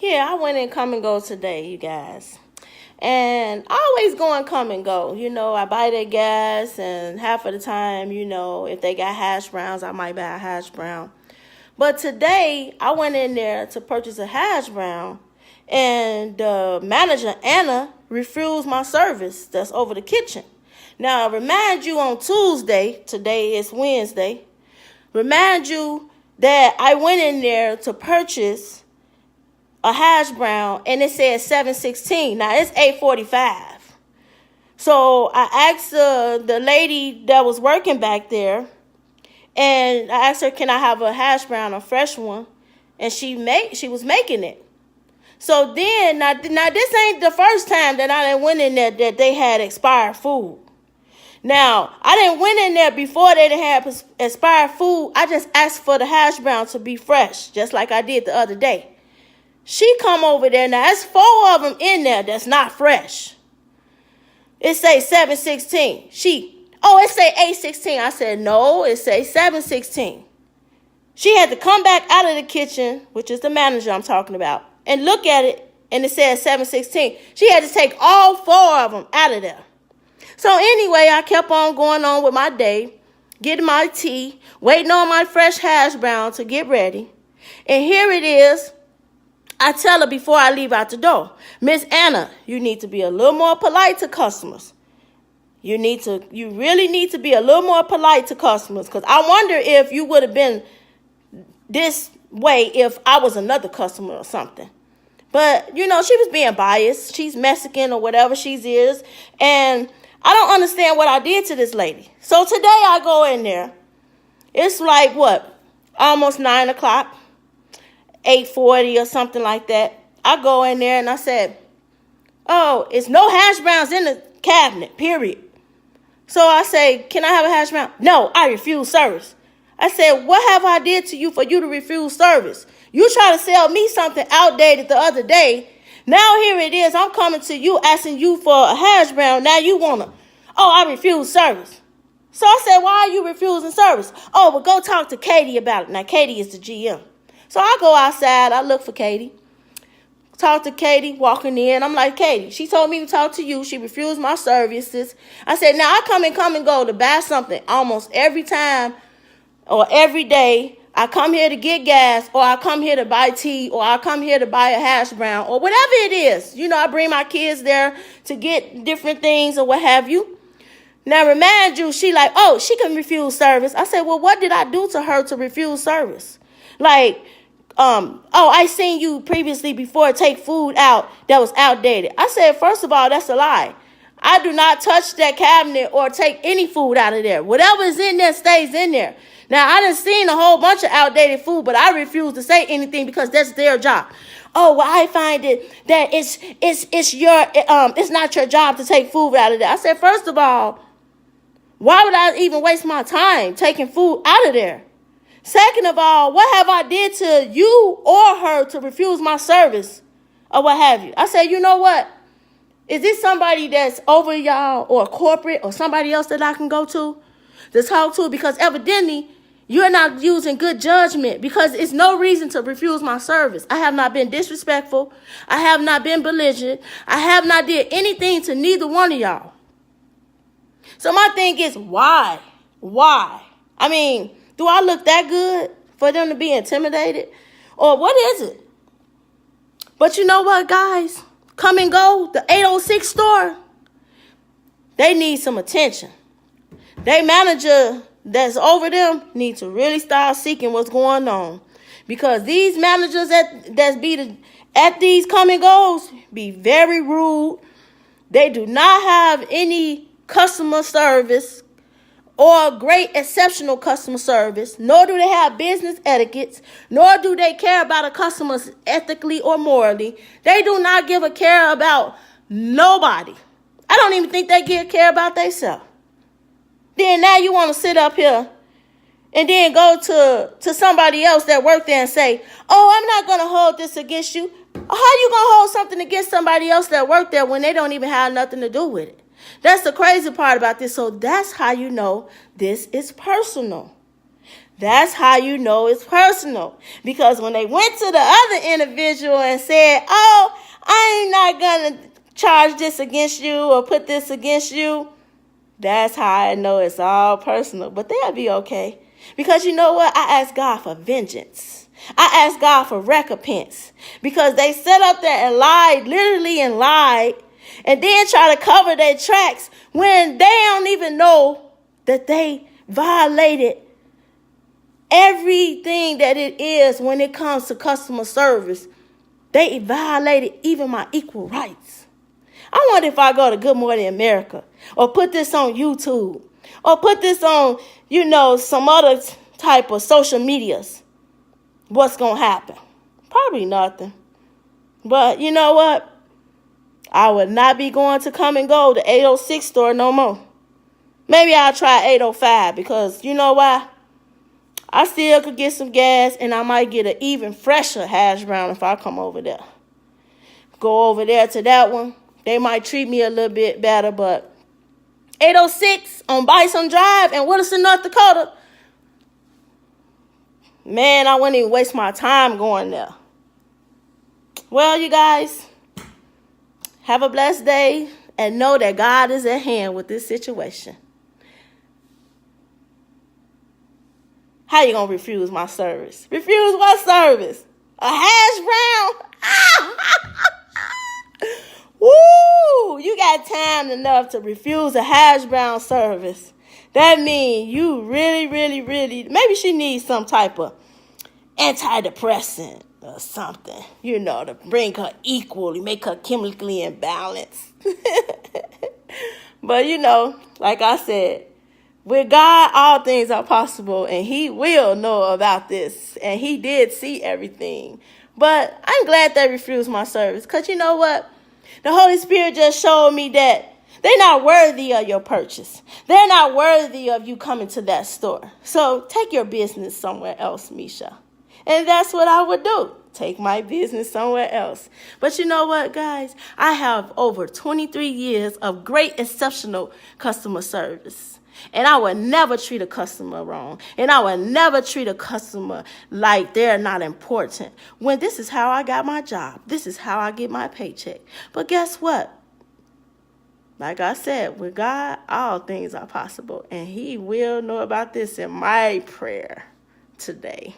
Yeah, I went in Come and Go today, you guys. And I always go and Come and Go. I buy their gas, and half of the time, if they got hash browns, I might buy a hash brown. But today, I went in there to purchase a hash brown, and the manager, Anna, refused my service that's over the kitchen. Now, I remind you on Tuesday, today is Wednesday, remind you that I went in there to purchase a hash brown, and it said 7:16. Now it's 8:45. So I asked the lady that was working back there, and I asked her, "Can I have a hash brown, a fresh one?" And she was making it. So then, now this ain't the first time that I done went in there that they had expired food. Now, I didn't went in there before they didn't have expired food. I just asked for the hash brown to be fresh, just like I did the other day. She come over there. Now, there's 4 of them in there that's not fresh. It say 7:16. It say 8:16. I said, no, it say 7:16. She had to come back out of the kitchen, which is the manager I'm talking about, and look at it, and it said 7:16. She had to take all 4 of them out of there. So anyway, I kept on going on with my day, getting my tea, waiting on my fresh hash brown to get ready. And here it is. I tell her before I leave out the door, "Miss Anna, you need to be a little more polite to customers. You really need to be a little more polite to customers, because I wonder if you would have been this way if I was another customer or something." But, she was being biased. She's Mexican or whatever she is. And I don't understand what I did to this lady. So today I go in there. It's like, almost 9 o'clock. 8:40 or something like that. I go in there and I said, "Oh, it's no hash browns in the cabinet, period." So I say, "Can I have a hash brown?" "No, I refuse service." I said, "What have I did to you for you to refuse service? You try to sell me something outdated the other day. Now here it is. I'm coming to you asking you for a hash brown. Now you I refuse service." So I said, "Why are you refusing service?" "Oh, well, go talk to Katie about it." Now, Katie is the GM. So I go outside. I look for Katie. Talk to Katie, walking in. I'm like, "Katie, she told me to talk to you. She refused my services." I said, "Now I come and go to buy something almost every time or every day. I come here to get gas, or I come here to buy tea, or I come here to buy a hash brown, or whatever it is. I bring my kids there to get different things or what have you." Now, remind you, she like, "Oh, she can refuse service." I said, "Well, what did I do to her to refuse service? Like, I seen you previously before take food out that was outdated." I said, "First of all, that's a lie. I do not touch that cabinet or take any food out of there. Whatever is in there stays in there." Now, I done seen a whole bunch of outdated food, but I refuse to say anything because that's their job. "Oh, well, I find it that it's not your job to take food out of there." I said, "First of all, why would I even waste my time taking food out of there? Second of all, what have I did to you or her to refuse my service or what have you?" I said, "You know what? Is this somebody that's over y'all or corporate or somebody else that I can go to talk to? Because evidently you're not using good judgment, because it's no reason to refuse my service. I have not been disrespectful. I have not been belligerent. I have not did anything to neither one of y'all. So my thing is, why? Why? I mean, do I look that good for them to be intimidated? Or what is it?" But you know what, guys? Come and Go, the 806 store, they need some attention. Their manager that's over them need to really start seeking what's going on. Because these managers at these Come and Goes be very rude. They do not have any customer service or great exceptional customer service, nor do they have business etiquettes, nor do they care about a customer ethically or morally. They do not give a care about nobody. I don't even think they care about themselves. Then now you want to sit up here and then go to somebody else that worked there and say, "Oh, I'm not going to hold this against you." How you going to hold something against somebody else that worked there when they don't even have nothing to do with it? That's the crazy part about this. So that's how you know this is personal. That's how you know it's personal. Because when they went to the other individual and said, oh, I ain't not going to charge this against you or put this against you, that's how I know it's all personal. But they'll be okay. Because you know what? I ask God for vengeance. I ask God for recompense. Because they sat up there and lied, literally and lied, and then try to cover their tracks when they don't even know that they violated everything that it is when it comes to customer service. They violated even my equal rights. I wonder if I go to Good Morning America or put this on YouTube or put this on, some other type of social medias, what's going to happen? Probably nothing. But you know what? I would not be going to Come and Go, the 806 store, no more. Maybe I'll try 805 because you know why? I still could get some gas and I might get an even fresher hash brown if I come over there. Go over there to that one. They might treat me a little bit better, but 806 on Bison Drive in Williston, North Dakota, man, I wouldn't even waste my time going there. Well, you guys, have a blessed day and know that God is at hand with this situation. How you gonna refuse my service? Refuse what service? A hash brown? Woo! You got time enough to refuse a hash brown service. That means you really, really, really, maybe she needs some type of antidepressant or something, to bring her equally, make her chemically imbalanced. But, like I said, with God, all things are possible, and he will know about this, and he did see everything. But I'm glad they refused my service, because you know what? The Holy Spirit just showed me that they're not worthy of your purchase. They're not worthy of you coming to that store. So take your business somewhere else, Misha. And that's what I would do. Take my business somewhere else. But you know what, guys? I have over 23 years of great, exceptional customer service. And I would never treat a customer wrong. And I would never treat a customer like they're not important. When this is how I got my job. This is how I get my paycheck. But guess what? Like I said, with God, all things are possible. And he will know about this in my prayer today.